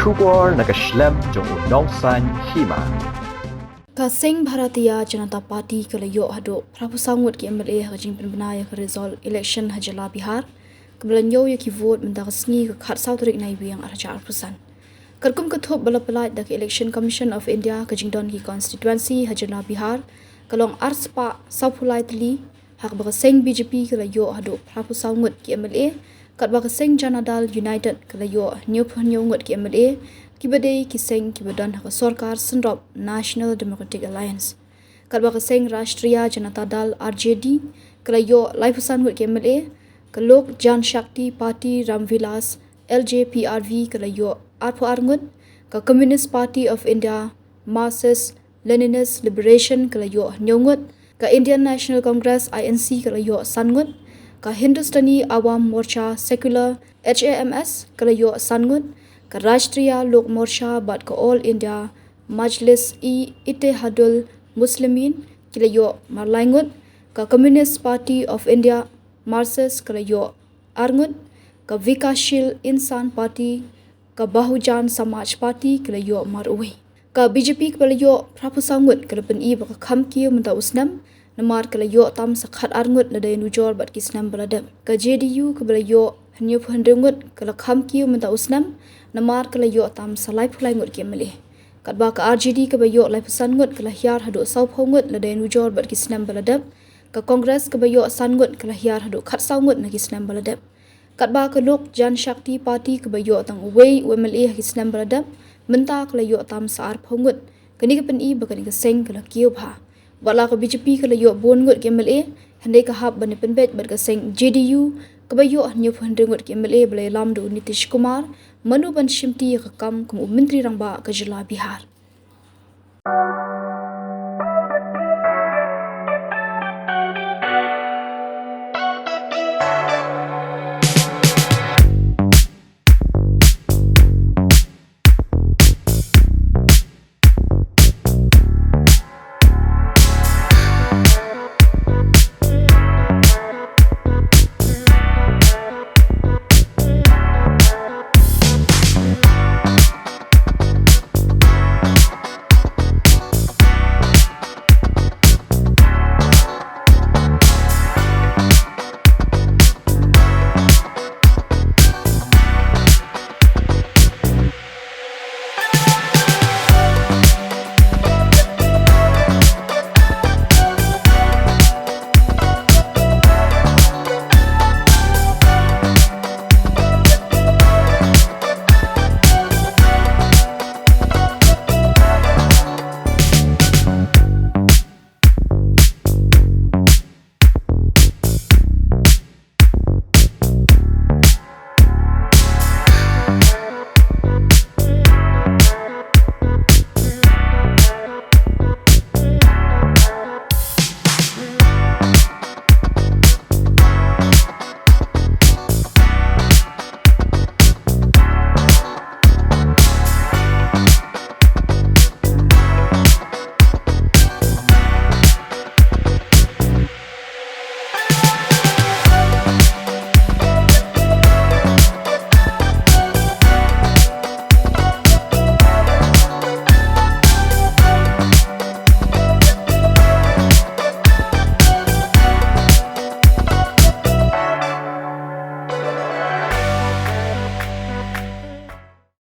Shubor nakaslem jong unongsan Hima. Kasing Bharatiya Janata Party kalayo hado prapusangut ki MLA hajing penbenaya ke Risol Ilekshon hajala Bihar kebelanyo ya ki vote mendak sengi ke khat sautrik nai biang arja arpusan. Kerkum ketup balapelait dak Election Commission of India kajing don ki constituency hajala Bihar kalong arspa saupulai teli hak bakaseng BJP kalayo hado prapusangut ki MLA kat bakaseng Janadal United kalayo nyupungyongut ki MLA kibadai kiseng kibadan hak sorkar senrop National Democratic Alliance kat bakaseng Rashtriya Janata Dal RJD kalayo laipusan gut ki MLA kalok Jan Shakti Party Ramvilas LJPRV kalayo arpo arngut ka Communist Party of India Marxist Leninist Liberation kalayo nyongut ka Indian National Congress INC kalayo sangut ka Hindustani Awam Morcha Secular HAMS kalayo sangut ka Rashtriya Lok Morcha bat ka All India Majlis-e-Ittehadul Muslimin kalayo marlaingut ka Communist Party of India Marxist kalayo arngut ka Vikashil Insan Party ka Bahujan Samaj Party kalayo maruwi ka BJP kalayo prapusangut kalapan i baka khamkiyo menta usnam namar kalayo tam sakhat arngut na day nujor bat kisnam baladam ka JDU kalayo hanyo phandrengut kala khamkiyo menta usnam namar kalayo tam salai phulai ngut kemali kat ba ka RJD kalayo lai pusangut kala Hiar hado sauphongut na day nujor bat kisnam baladam ka Congress kalayo sangut kala Hiar hado khat saungut na kisnam baladam kat ba ka Lok Jan Shakti Party kalayo tang away UMLA kisnam baladam menta kalayo tam saar phongut kani kapan i bakani ka seng kala kiyo bha wala ka BJP kalayo bongut ki MLA handai ka hab bani penbet bat ka seng JDU kabayo hanyo phandrengut ki MLA balai lamdu Nitish Kumar manu ban shimti ka kam kum menteri rangba ka jila Bihar